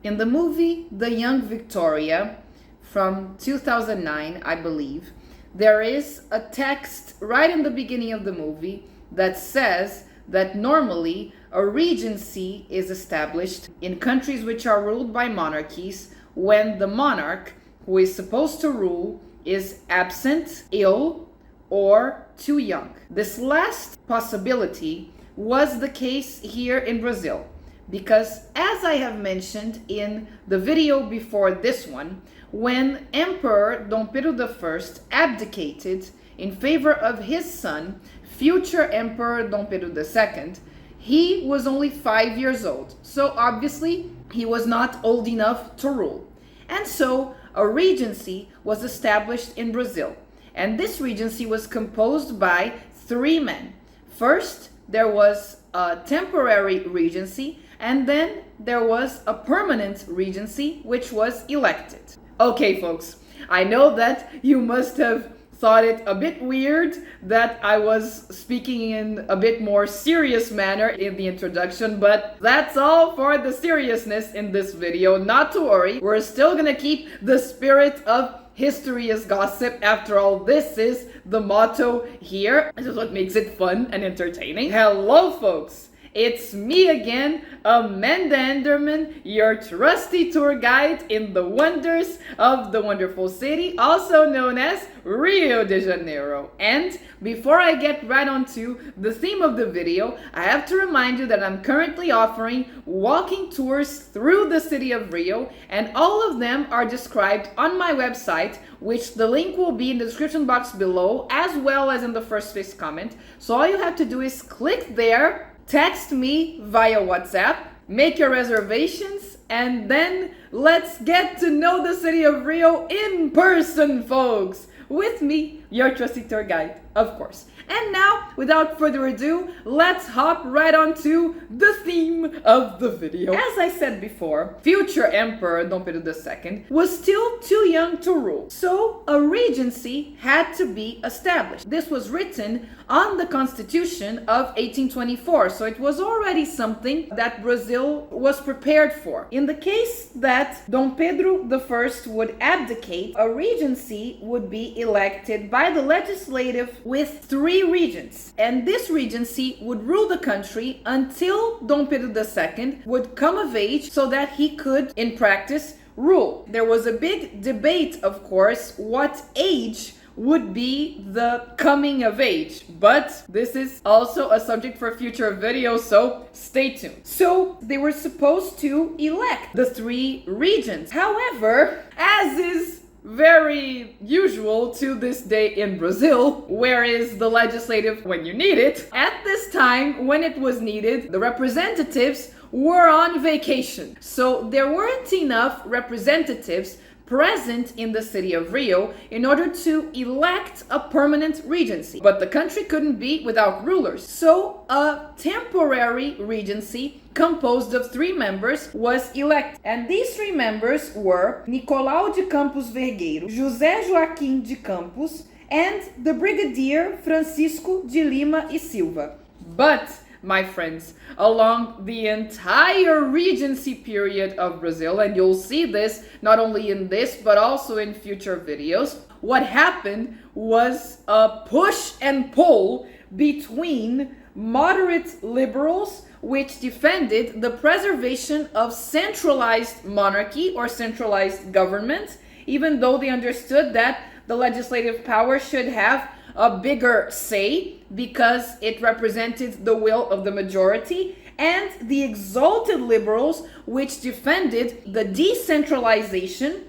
In the movie The Young Victoria from 2009, I believe, there is a text right in the beginning of the movie that says that normally a regency is established in countries which are ruled by monarchies when the monarch who is supposed to rule is absent, ill, or too young. This last possibility was the case here in Brazil, because as I have mentioned in the video before this one, when Emperor Dom Pedro I abdicated in favor of his son, future Emperor Dom Pedro II, he was only 5 years old. So obviously he was not old enough to rule. And so a regency was established in Brazil. And this regency was composed by 3 men. First, there was a temporary regency, and then there was a permanent regency which was elected. Okay, folks, I know that you must have thought it a bit weird that I was speaking in a bit more serious manner in the introduction, but that's all for the seriousness in this video. Not to worry, we're still gonna keep the spirit of history is gossip. After all, this is the motto here. This is what makes it fun and entertaining. Hello, folks. It's me again, Amanda Enderman, your trusty tour guide in the wonders of the wonderful city, also known as Rio de Janeiro. And before I get right onto the theme of the video, I have to remind you that I'm currently offering walking tours through the city of Rio, and all of them are described on my website, which the link will be in the description box below, as well as in the first fixed comment. So all you have to do is click there, text me via WhatsApp, make your reservations, and then let's get to know the city of Rio in person, folks! With me, your trusty tour guide, of course. And now, without further ado, let's hop right onto the theme of the video. As I said before, future Emperor Dom Pedro II was still too young to rule, so a regency had to be established. This was written on the Constitution of 1824, so it was already something that Brazil was prepared for. In the case that Dom Pedro I would abdicate, a regency would be elected by the legislative with 3 regents, and this regency would rule the country until Dom Pedro II would come of age so that he could, in practice, rule. There was a big debate, of course, what age would be the coming of age, but this is also a subject for future videos, so stay tuned. So they were supposed to elect the 3 regents. However, as is very usual to this day in Brazil, where is the legislative when you need it? At this time, when it was needed, the representatives were on vacation. So there weren't enough representatives present in the city of Rio in order to elect a permanent regency. But the country couldn't be without rulers. So a temporary regency composed of 3 members was elected. And these 3 members were Nicolau de Campos Vergueiro, José Joaquim de Campos, and the Brigadier Francisco de Lima e Silva. But my friends, along the entire regency period of Brazil, and you'll see this not only in this but also in future videos, what happened was a push and pull between moderate liberals which defended the preservation of centralized monarchy or centralized government, even though they understood that the legislative power should have a bigger say because it represented the will of the majority, and the exalted liberals which defended the decentralization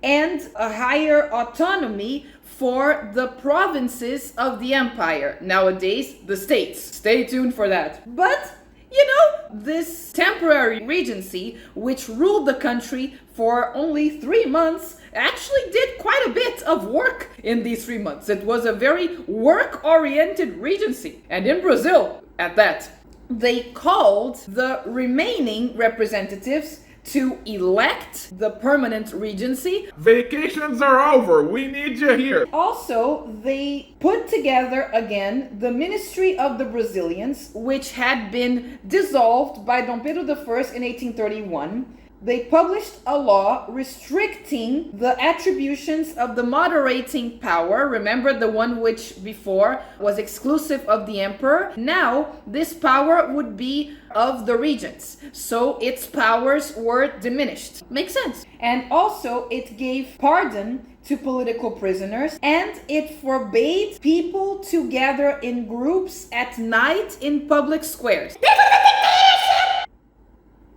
and a higher autonomy for the provinces of the empire, nowadays the states. Stay tuned for that. But you know, this temporary regency, which ruled the country for only 3 months, actually did quite a bit of work in these 3 months. It was a very work-oriented regency, and in Brazil, at that. They called the remaining representatives to elect the permanent regency. Vacations are over. We need you here. Also, they put together again the Ministry of the Brazilians, which had been dissolved by Dom Pedro I in 1831. they published a law restricting the attributions of the moderating power. Remember the one which before was exclusive of the emperor? Now, this power would be of the regents. So its powers were diminished. Makes sense. And also, it gave pardon to political prisoners, and it forbade people to gather in groups at night in public squares.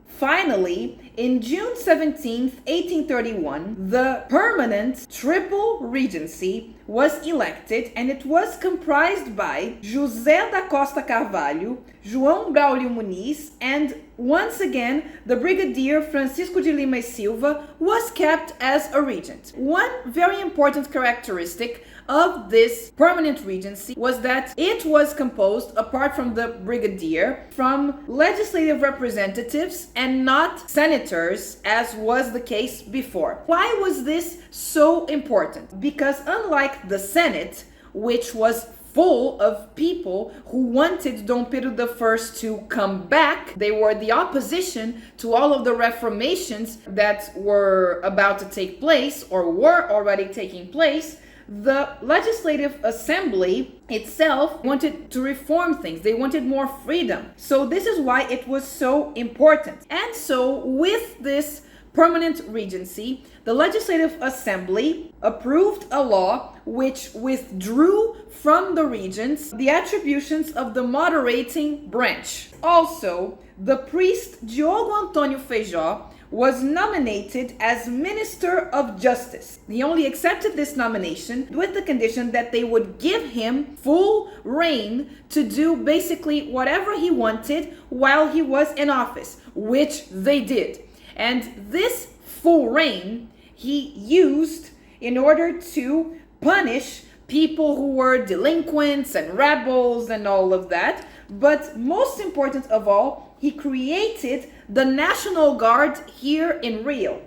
Finally, in June 17th, 1831, the permanent Triple Regency was elected, and it was comprised by José da Costa Carvalho, João Braulio Muniz, and once again, the Brigadier Francisco de Lima e Silva was kept as a regent. One very important characteristic of this permanent regency was that it was composed, apart from the brigadier, from legislative representatives and not senators, as was the case before. Why was this so important? Because unlike the Senate, which was full of people who wanted Dom Pedro I to come back, they were the opposition to all of the reformations that were about to take place or were already taking place. The Legislative Assembly itself wanted to reform things. They wanted more freedom. So this is why it was so important. And so with this permanent regency, the Legislative Assembly approved a law which withdrew from the regents the attributions of the moderating branch. Also, the priest Diogo Antônio Feijó was nominated as Minister of Justice. He only accepted this nomination with the condition that they would give him full reign to do basically whatever he wanted while he was in office, which they did. And this full reign he used in order to punish people who were delinquents and rebels and all of that. But most important of all, he created the National Guard here in Rio.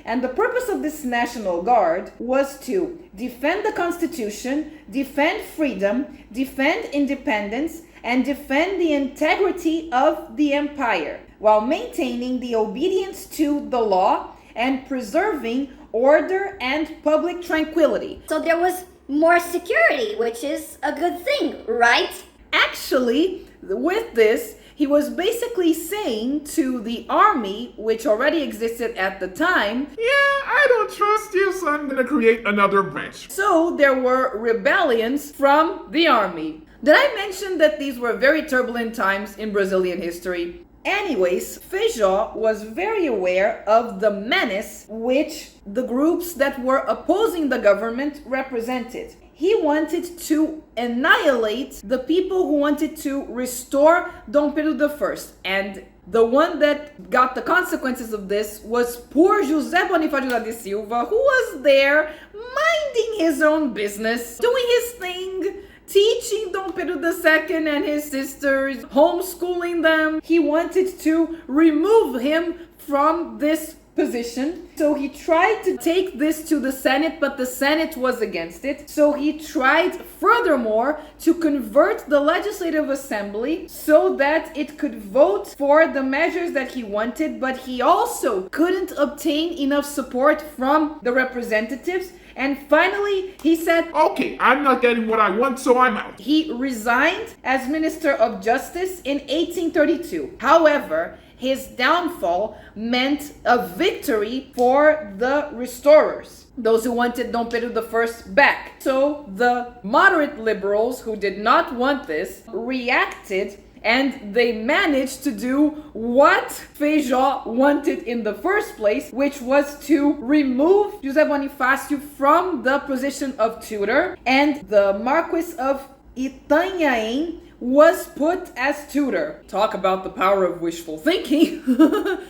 And the purpose of this National Guard was to defend the Constitution, defend freedom, defend independence, and defend the integrity of the empire, while maintaining the obedience to the law and preserving order and public tranquility. So there was more security, which is a good thing, right? Actually, with this, he was basically saying to the army, which already existed at the time, Yeah, I don't trust you, so I'm gonna create another branch. so there were rebellions from the army. Did I mention that these were very turbulent times in Brazilian history? Anyways, Feijó was very aware of the menace which the groups that were opposing the government represented. He wanted to annihilate the people who wanted to restore Dom Pedro I. And the one that got the consequences of this was poor José Bonifácio da Silva, who was there minding his own business, doing his thing, teaching Dom Pedro II and his sisters, homeschooling them. He wanted to remove him from this position. So he tried to take this to the Senate, but the Senate was against it. So he tried furthermore to convert the Legislative Assembly so that it could vote for the measures that he wanted, but he also couldn't obtain enough support from the representatives. And finally, he said, Okay, I'm not getting what I want, so I'm out. he resigned as Minister of Justice in 1832. However, his downfall meant a victory for the restorers, those who wanted Dom Pedro I back. So the moderate liberals who did not want this reacted, and they managed to do what Feijó wanted in the first place, which was to remove José Bonifácio from the position of tutor, and the Marquis of Itanhaém was put as tutor. Talk about the power of wishful thinking.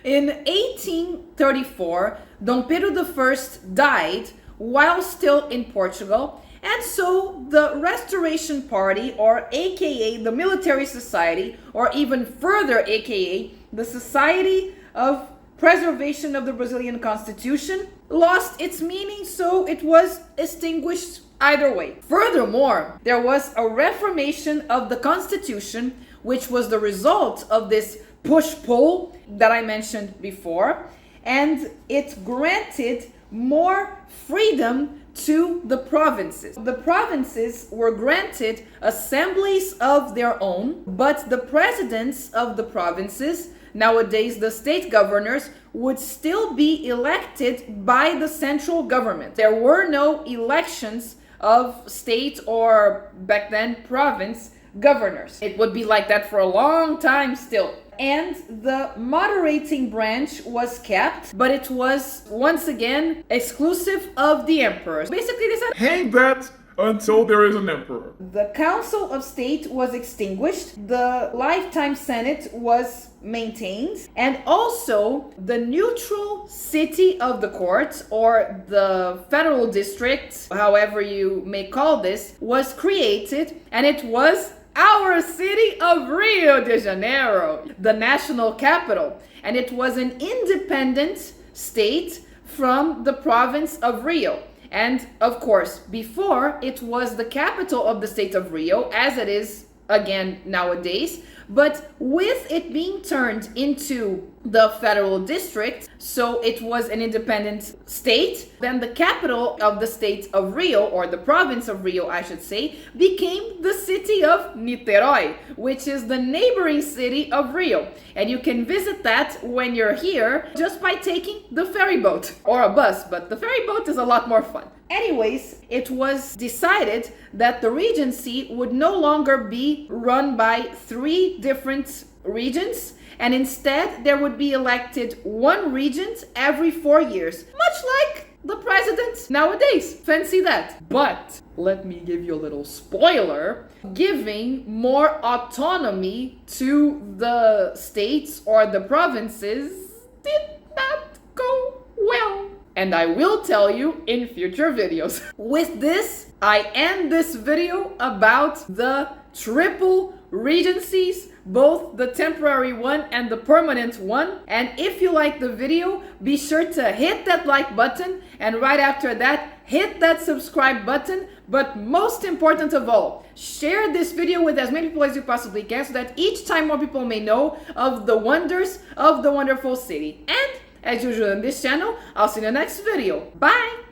In 1834, Dom Pedro I died while still in Portugal, and so the Restoration Party, or aka the Military Society, or even further aka the Society of Preservation of the Brazilian Constitution, lost its meaning, so it was extinguished either way. Furthermore, there was a reformation of the Constitution, which was the result of this push-pull that I mentioned before, and it granted more freedom to the provinces. The provinces were granted assemblies of their own, but the presidents of the provinces, nowadays the state governors, would still be elected by the central government. There were no elections of state or, back then, province governors. It would be like that for a long time still. And the moderating branch was kept, but it was once again exclusive of the emperors. Basically, they said, Hang that until there is an emperor. the Council of State was extinguished, the lifetime Senate was maintained, and also the neutral city of the court, or the federal district, however you may call this, was created, and it was our city of Rio de Janeiro, the national capital. And it was an independent state from the province of Rio. And of course, before it was the capital of the state of Rio, as it is again nowadays, but with it being turned into the federal district, so it was an independent state, then the capital of the state of Rio, or the province of Rio, I should say, became the city of Niterói, which is the neighboring city of Rio. And you can visit that when you're here just by taking the ferry boat or a bus, but the ferry boat is a lot more fun. Anyways, it was decided that the Regency would no longer be run by 3 different regions, and instead there would be elected one regent every 4 years, much like the president nowadays. Fancy that. But let me give you a little spoiler. Giving more autonomy to the states or the provinces did not go well. And I will tell you in future videos. With this, I end this video about the triple regencies, both the temporary one and the permanent one. And if you like the video, be sure to hit that like button, and right after that, hit that subscribe button. But most important of all, share this video with as many people as you possibly can, so that each time more people may know of the wonders of the wonderful city. And as usual on this channel, I'll see you in the next video. Bye!